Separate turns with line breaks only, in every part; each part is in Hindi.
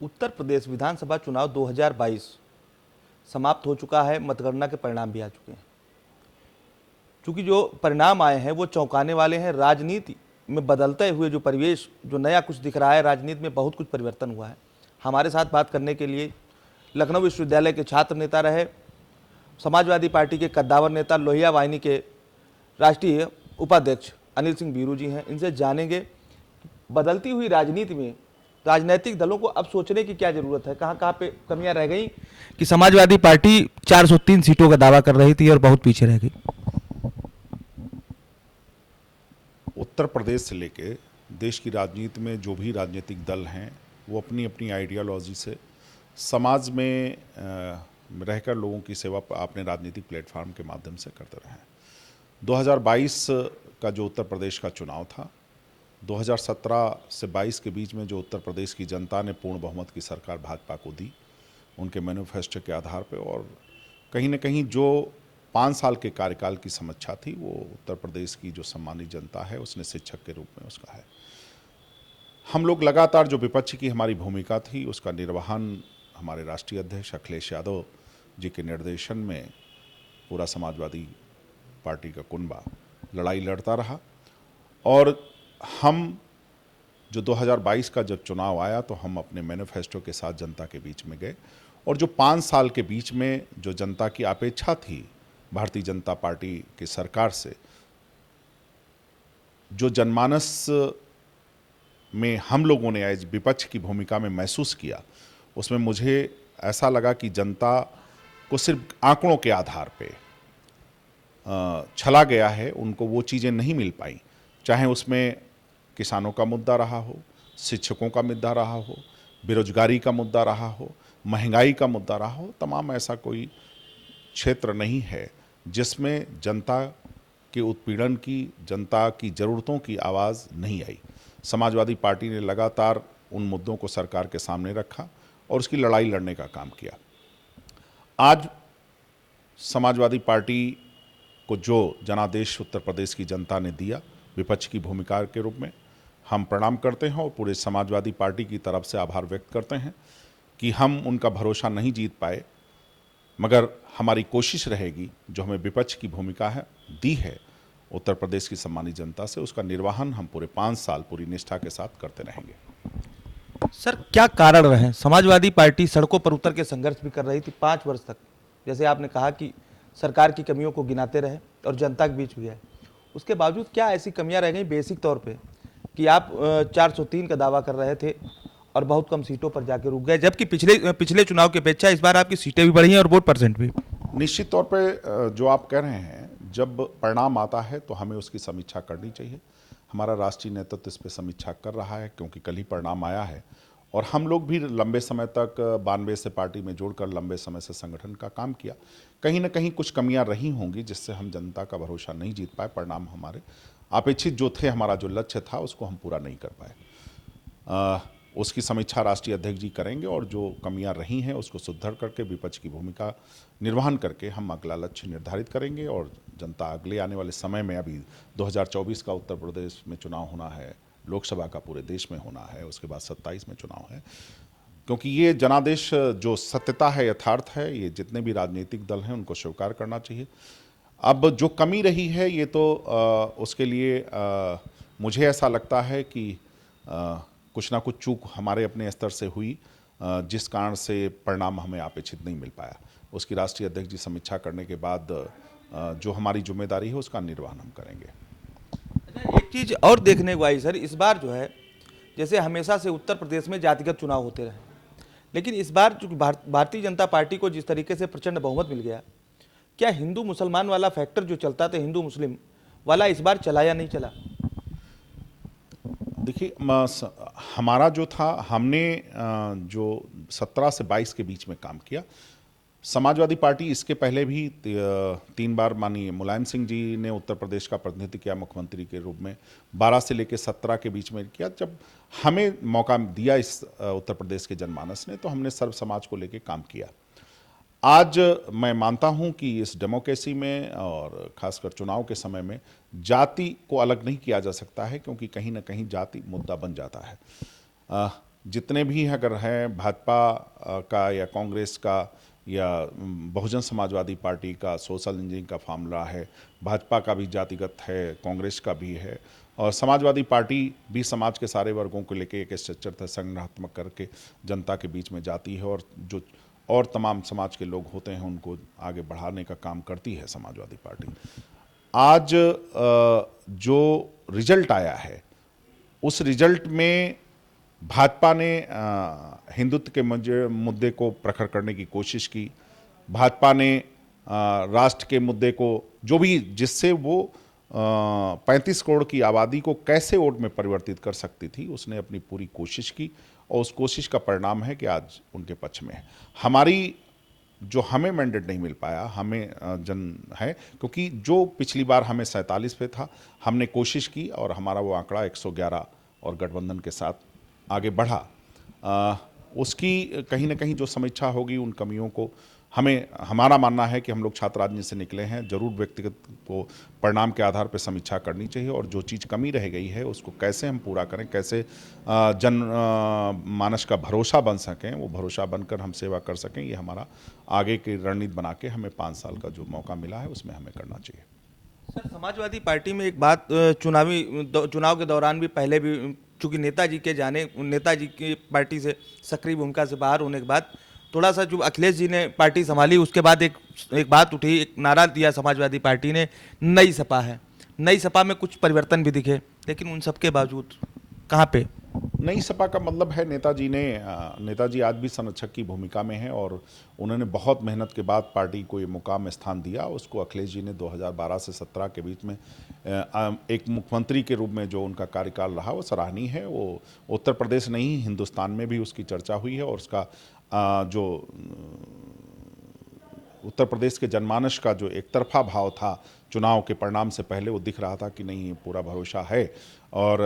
उत्तर प्रदेश विधानसभा चुनाव 2022 समाप्त हो चुका है। मतगणना के परिणाम भी आ चुके हैं। चूंकि जो परिणाम आए हैं वो चौंकाने वाले हैं। राजनीति में बदलते हुए जो परिवेश, जो नया कुछ दिख रहा है, राजनीति में बहुत कुछ परिवर्तन हुआ है। हमारे साथ बात करने के लिए लखनऊ विश्वविद्यालय के छात्र नेता रहे, समाजवादी पार्टी के कद्दावर नेता, लोहिया वाहिनी के राष्ट्रीय उपाध्यक्ष अनिल सिंह बीरू जी हैं। इनसे जानेंगे बदलती हुई राजनीति में राजनीतिक दलों को अब सोचने की क्या जरूरत है, कहाँ कहाँ पे कमियां रह गई कि समाजवादी पार्टी 403 सीटों का दावा कर रही थी और बहुत पीछे रह गई।
उत्तर प्रदेश से लेके देश की राजनीति में जो भी राजनीतिक दल हैं वो अपनी अपनी आइडियोलॉजी से समाज में रहकर लोगों की सेवा अपने राजनीतिक प्लेटफॉर्म के माध्यम से करते रहे हैं। 2022 का जो उत्तर प्रदेश का चुनाव था, 2017 से 22 के बीच में जो उत्तर प्रदेश की जनता ने पूर्ण बहुमत की सरकार भाजपा को दी, उनके मैनिफेस्टो के आधार पर, और कहीं ना कहीं जो 5 साल के कार्यकाल की समीक्षा थी वो उत्तर प्रदेश की जो सम्मानित जनता है उसने शिक्षक के रूप में उसका है। हम लोग लगातार जो विपक्ष की हमारी भूमिका थी उसका निर्वहन हमारे राष्ट्रीय अध्यक्ष अखिलेश यादव जी के निर्देशन में पूरा समाजवादी पार्टी का कुनबा लड़ाई लड़ता रहा। और हम जो 2022 का जब चुनाव आया तो हम अपने मैनिफेस्टो के साथ जनता के बीच में गए, और जो 5 साल के बीच में जो जनता की अपेक्षा थी भारतीय जनता पार्टी की सरकार से, जो जनमानस में हम लोगों ने आज विपक्ष की भूमिका में महसूस किया, उसमें मुझे ऐसा लगा कि जनता को सिर्फ आंकड़ों के आधार पे छला गया है, उनको वो चीज़ें नहीं मिल पाई, चाहे उसमें किसानों का मुद्दा रहा हो, शिक्षकों का मुद्दा रहा हो, बेरोजगारी का मुद्दा रहा हो, महंगाई का मुद्दा रहा हो। तमाम ऐसा कोई क्षेत्र नहीं है जिसमें जनता के उत्पीड़न की, जनता की ज़रूरतों की आवाज़ नहीं आई। समाजवादी पार्टी ने लगातार उन मुद्दों को सरकार के सामने रखा और उसकी लड़ाई लड़ने का काम किया। आज समाजवादी पार्टी को जो जनादेश उत्तर प्रदेश की जनता ने दिया विपक्ष की भूमिका के रूप में, हम प्रणाम करते हैं और पूरे समाजवादी पार्टी की तरफ से आभार व्यक्त करते हैं कि हम उनका भरोसा नहीं जीत पाए, मगर हमारी कोशिश रहेगी जो हमें विपक्ष की भूमिका है दी है उत्तर प्रदेश की सम्मानित जनता से, उसका निर्वहन हम पूरे 5 साल पूरी निष्ठा के साथ करते रहेंगे।
सर, क्या कारण रहे? समाजवादी पार्टी सड़कों पर उतर के संघर्ष भी कर रही थी 5 वर्ष तक, जैसे आपने कहा कि सरकार की कमियों को गिनाते रहे और जनता के बीच भी है। उसके बावजूद क्या ऐसी कमियां रह गई बेसिक तौर पे कि आप 403 का दावा कर रहे थे और बहुत कम सीटों पर जाके रुक गए, जबकि पिछले चुनाव की अपेक्षा इस बार आपकी सीटें भी बढ़ी हैं और वोट परसेंट भी?
निश्चित तौर पे जो आप कह रहे हैं, जब परिणाम आता है तो हमें उसकी समीक्षा करनी चाहिए। हमारा राष्ट्रीय नेतृत्व इस पर समीक्षा कर रहा है क्योंकि कल ही परिणाम आया है, और हम लोग भी लंबे समय तक 92 से पार्टी में जोड़कर लंबे समय से संगठन का काम किया। कहीं ना कहीं कुछ कमियां रही होंगी जिससे हम जनता का भरोसा नहीं जीत पाए, परिणाम हमारे अपेक्षित जो थे, हमारा जो लक्ष्य था उसको हम पूरा नहीं कर पाए। उसकी समीक्षा राष्ट्रीय अध्यक्ष जी करेंगे और जो कमियां रही हैं उसको सुधार करके विपक्ष की भूमिका निर्वहन करके हम अगला लक्ष्य निर्धारित करेंगे। और जनता अगले आने वाले समय में, अभी 2024 का उत्तर प्रदेश में चुनाव होना है, लोकसभा का पूरे देश में होना है, उसके बाद 27 में चुनाव है, क्योंकि ये जनादेश जो सत्यता है, यथार्थ है, ये जितने भी राजनीतिक दल हैं उनको स्वीकार करना चाहिए। अब जो कमी रही है ये तो उसके लिए मुझे ऐसा लगता है कि कुछ ना कुछ चूक हमारे अपने स्तर से हुई, जिस कारण से परिणाम हमें अपेक्षित नहीं मिल पाया। उसकी राष्ट्रीय अध्यक्ष जी समीक्षा करने के बाद जो हमारी जिम्मेदारी है उसका निर्वहन हम करेंगे।
एक चीज़ और देखने को आई सर, इस बार जो है, जैसे हमेशा से उत्तर प्रदेश में जातिगत चुनाव होते रहे, लेकिन इस बार चूंकि भारतीय जनता पार्टी को जिस तरीके से प्रचंड बहुमत मिल गया, क्या हिंदू मुसलमान वाला फैक्टर जो चलता था, हिंदू मुस्लिम वाला, इस बार चला या नहीं चला?
देखिए, हमारा जो था, हमने जो 17 से 22 के बीच में काम किया। समाजवादी पार्टी इसके पहले भी 3 बार माननीय मुलायम सिंह जी ने उत्तर प्रदेश का प्रतिनिधित्व किया मुख्यमंत्री के रूप में, 12 से लेकर 17 के बीच में किया। जब हमें मौका दिया इस उत्तर प्रदेश के जनमानस ने, तो हमने सर्व समाज को लेकर काम किया। आज मैं मानता हूं कि इस डेमोक्रेसी में और खासकर चुनाव के समय में जाति को अलग नहीं किया जा सकता है, क्योंकि कहीं ना कहीं जाति मुद्दा बन जाता है। जितने भी अगर हैं भाजपा का या कांग्रेस का या बहुजन समाजवादी पार्टी का सोशल इंजीनियरिंग का मामला है, भाजपा का भी जातिगत है, कांग्रेस का भी है, और समाजवादी पार्टी भी समाज के सारे वर्गों को लेकर एक स्ट्रक्चर संगठनात्मक करके जनता के बीच में जाती है, और जो और तमाम समाज के लोग होते हैं उनको आगे बढ़ाने का काम करती है समाजवादी पार्टी। आज जो रिजल्ट आया है उस रिजल्ट में भाजपा ने हिंदुत्व के मुद्दे को प्रखर करने की कोशिश की। भाजपा ने राष्ट्र के मुद्दे को जो भी जिससे वो 35 करोड़ की आबादी को कैसे वोट में परिवर्तित कर सकती थी, उसने अपनी पूरी कोशिश की और उस कोशिश का परिणाम है कि आज उनके पक्ष में है। हमें मैंडेट नहीं मिल पाया, हमें जन है, क्योंकि जो पिछली बार हमें 47 पे था, हमने कोशिश की और हमारा वो आंकड़ा 111 और गठबंधन के साथ आगे बढ़ा। उसकी कहीं ना कहीं जो समीक्षा होगी उन कमियों को हमारा मानना है कि हम लोग छात्र राजनीति से निकले हैं, जरूर व्यक्तिगत को परिणाम के आधार पर समीक्षा करनी चाहिए और जो चीज़ कमी रह गई है उसको कैसे हम पूरा करें, कैसे जन मानस का भरोसा बन सकें, वो भरोसा बनकर हम सेवा कर सकें, ये हमारा आगे की रणनीति बना के हमें 5 साल का जो मौका मिला है उसमें हमें करना चाहिए।
सर, समाजवादी पार्टी में एक बात चुनाव के दौरान भी पहले भी, चूंकि नेताजी की पार्टी से सक्रिय भूमिका से बाहर होने के बाद थोड़ा सा जो अखिलेश जी ने पार्टी संभाली उसके बाद एक बात उठी, एक नारा दिया समाजवादी पार्टी ने, नई सपा है। नई सपा में कुछ परिवर्तन भी दिखे, लेकिन उन सब के बावजूद कहाँ पे?
नई सपा का मतलब है नेताजी आज भी संरक्षक की भूमिका में हैं और उन्होंने बहुत मेहनत के बाद पार्टी को ये मुकाम स्थान दिया। उसको अखिलेश जी ने 2012 से 17 के बीच में एक मुख्यमंत्री के रूप में जो उनका कार्यकाल रहा वो सराहनीय है। वो उत्तर प्रदेश नहीं, हिंदुस्तान में भी उसकी चर्चा हुई है और उसका जो उत्तर प्रदेश के जनमानस का जो एक तरफा भाव था चुनाव के परिणाम से पहले, वो दिख रहा था कि नहीं, पूरा भरोसा है। और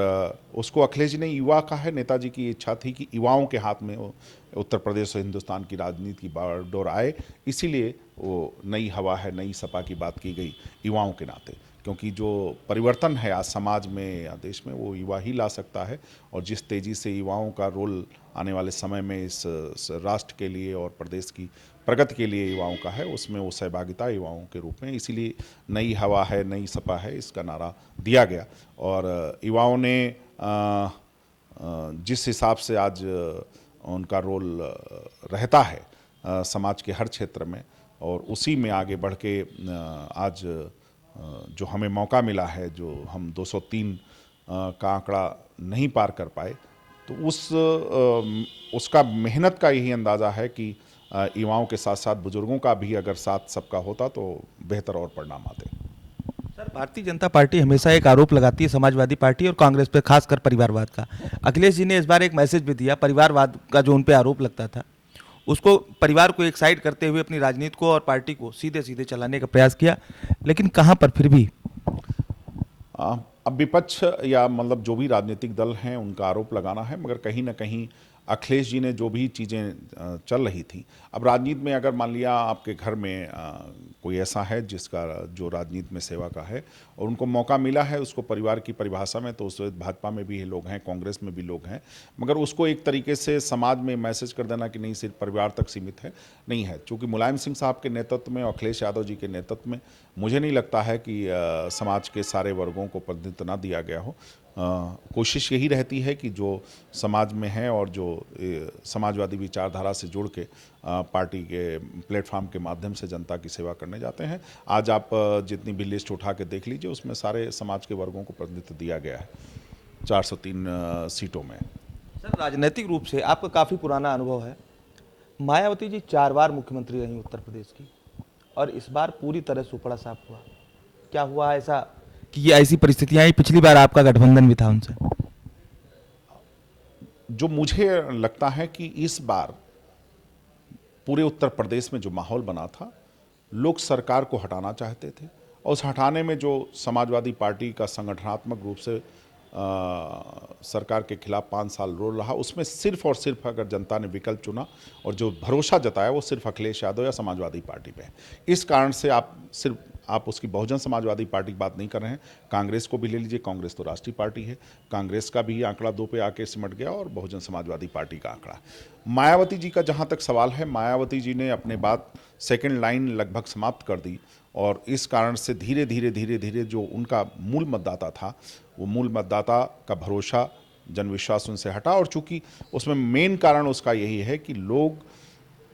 उसको अखिलेश जी ने युवा का है, नेताजी की इच्छा थी कि युवाओं के हाथ में उत्तर प्रदेश और हिंदुस्तान की राजनीति की बागडोर आए, इसीलिए वो नई हवा है, नई सपा की बात की गई युवाओं के नाते, क्योंकि जो परिवर्तन है आज समाज में या देश में वो युवा ही ला सकता है। और जिस तेज़ी से युवाओं का रोल आने वाले समय में इस राष्ट्र के लिए और प्रदेश की प्रगति के लिए युवाओं का है, उसमें वो सहभागिता युवाओं के रूप में, इसीलिए नई हवा है, नई सपा है, इसका नारा दिया गया। और युवाओं ने जिस हिसाब से आज उनका रोल रहता है समाज के हर क्षेत्र में, और उसी में आगे बढ़ के आज जो हमें मौका मिला है, जो हम 203 का आंकड़ा नहीं पार कर पाए, तो उसका मेहनत का यही अंदाज़ा है कि युवाओं के साथ साथ बुजुर्गों का भी अगर साथ सबका होता तो बेहतर और परिणाम आते।
सर, भारतीय जनता पार्टी हमेशा एक आरोप लगाती है समाजवादी पार्टी और कांग्रेस पे, खासकर परिवारवाद का। अखिलेश जी ने इस बार एक मैसेज भी दिया, परिवारवाद का जो उन पे आरोप लगता था उसको, परिवार को एक साइड करते हुए अपनी राजनीति को और पार्टी को सीधे सीधे चलाने का प्रयास किया, लेकिन कहाँ पर फिर भी
अब विपक्ष या मतलब जो भी राजनीतिक दल हैं उनका आरोप लगाना है, मगर कहीं ना कहीं अखिलेश जी ने जो भी चीज़ें चल रही थी, अब राजनीति में अगर मान लिया आपके घर में कोई ऐसा है जिसका जो राजनीति में सेवा का है और उनको मौका मिला है उसको परिवार की परिभाषा में, तो उस भाजपा में भी लोग हैं, कांग्रेस में भी लोग हैं, मगर उसको एक तरीके से समाज में मैसेज कर देना कि नहीं सिर्फ परिवार तक सीमित है, नहीं है। चूँकि मुलायम सिंह साहब के नेतृत्व में और अखिलेश यादव जी के नेतृत्व में मुझे नहीं लगता है कि समाज के सारे वर्गों को प्रतिनिधित्व ना दिया गया हो। कोशिश यही रहती है कि जो समाज में है और जो समाजवादी विचारधारा से जुड़ के पार्टी के प्लेटफॉर्म के माध्यम से जनता की सेवा करने जाते हैं। आज आप जितनी भी लिस्ट उठा के देख लीजिए, उसमें सारे समाज के वर्गों को प्रतिनिधित्व दिया गया है 403 सीटों में।
सर, राजनीतिक रूप से आपका काफ़ी पुराना अनुभव है। मायावती जी 4 बार मुख्यमंत्री रही उत्तर प्रदेश की, और इस बार पूरी तरह सुपड़ा साफ हुआ। क्या हुआ ऐसा कि ये ऐसी परिस्थितियां आई? पिछली बार आपका गठबंधन भी था उनसे।
जो मुझे लगता है कि इस बार पूरे उत्तर प्रदेश में जो माहौल बना था, लोग सरकार को हटाना चाहते थे और उस हटाने में जो समाजवादी पार्टी का संगठनात्मक रूप से सरकार के खिलाफ 5 साल रोल रहा, उसमें सिर्फ और सिर्फ अगर जनता ने विकल्प चुना और जो भरोसा जताया वो सिर्फ अखिलेश यादव या समाजवादी पार्टी पे है। इस कारण से आप उसकी बहुजन समाजवादी पार्टी की बात नहीं कर रहे हैं। कांग्रेस को भी ले लीजिए, कांग्रेस तो राष्ट्रीय पार्टी है, कांग्रेस का भी आंकड़ा 2 पे आके सिमट गया और बहुजन समाजवादी पार्टी का आंकड़ा। मायावती जी का जहां तक सवाल है, मायावती जी ने अपने बात सेकंड लाइन लगभग समाप्त कर दी और इस कारण से धीरे धीरे जो उनका मूल मतदाता था, वो मूल मतदाता का भरोसा, जनविश्वास उनसे हटा। और चूंकि उसमें मेन कारण उसका यही है कि लोग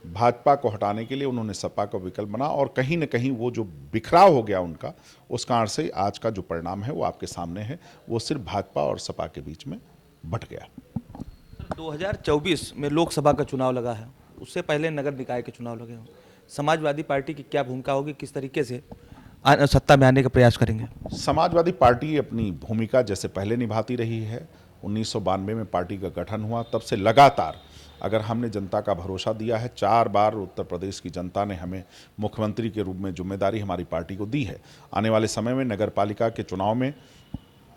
भाजपा को हटाने के लिए उन्होंने सपा का विकल्प बना और कहीं न कहीं वो जो बिखराव हो गया उनका, उस कारण से आज का जो परिणाम है वो आपके सामने है, वो सिर्फ भाजपा और सपा के बीच में बट गया।
2024 में लोकसभा का चुनाव लगा है, उससे पहले नगर निकाय के चुनाव लगे हों। समाजवादी पार्टी की क्या भूमिका होगी, किस तरीके से सत्ता में आने का प्रयास करेंगे?
समाजवादी पार्टी अपनी भूमिका जैसे पहले निभाती रही है। 1992 में पार्टी का गठन हुआ, तब से लगातार अगर हमने जनता का भरोसा दिया है, 4 बार उत्तर प्रदेश की जनता ने हमें मुख्यमंत्री के रूप में जिम्मेदारी हमारी पार्टी को दी है। आने वाले समय में नगर पालिका के चुनाव में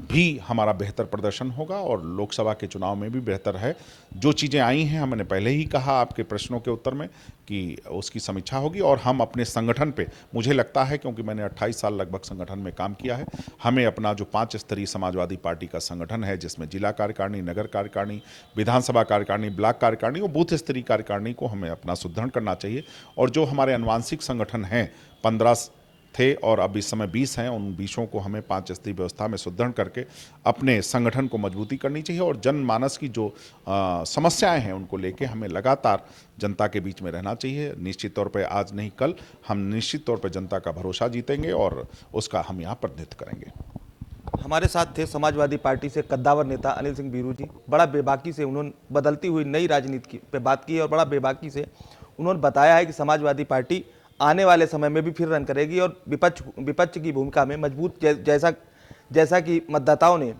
भी हमारा बेहतर प्रदर्शन होगा और लोकसभा के चुनाव में भी बेहतर है। जो चीज़ें आई हैं, हमने पहले ही कहा आपके प्रश्नों के उत्तर में कि उसकी समीक्षा होगी और हम अपने संगठन पे, मुझे लगता है क्योंकि मैंने 28 साल लगभग संगठन में काम किया है, हमें अपना जो 5 स्तरीय समाजवादी पार्टी का संगठन है, जिसमें जिला कार्यकारिणी, नगर कार्यकारिणी, विधानसभा कार्यकारिणी, ब्लॉक कार्यकारिणी और बूथ स्तरीय कार्यकारिणी को हमें अपना सुदृढ़ करना चाहिए। और जो हमारे अनुवांशिक संगठन हैं, 15 थे और अब इस समय 20 हैं, उन 20 को हमें 5 स्तरीय व्यवस्था में सुदृढ़ करके अपने संगठन को मजबूती करनी चाहिए और जनमानस की जो समस्याएं हैं उनको लेके हमें लगातार जनता के बीच में रहना चाहिए। निश्चित तौर पे आज नहीं कल हम निश्चित तौर पे जनता का भरोसा जीतेंगे और उसका हम यहाँ प्रतिनिधित्व करेंगे।
हमारे साथ थे समाजवादी पार्टी से कद्दावर नेता अनिल सिंह बीरू जी। बड़ा बेबाकी से उन्होंने बदलती हुई नई राजनीति पे बात की और बड़ा बेबाकी से उन्होंने बताया है कि समाजवादी पार्टी आने वाले समय में भी फिर रन करेगी और विपक्ष की भूमिका में मजबूत, जैसा कि मतदाताओं ने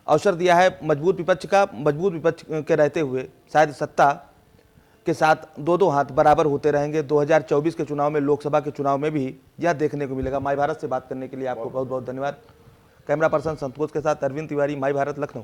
अवसर दिया है, मजबूत विपक्ष के रहते हुए शायद सत्ता के साथ दो हाथ बराबर होते रहेंगे। 2024 के चुनाव में, लोकसभा के चुनाव में भी यह देखने को मिलेगा। माई भारत से बात करने के लिए आपको बहुत बहुत धन्यवाद। कैमरा पर्सन संतोष के साथ अरविंद तिवारी, माई भारत, लखनऊ।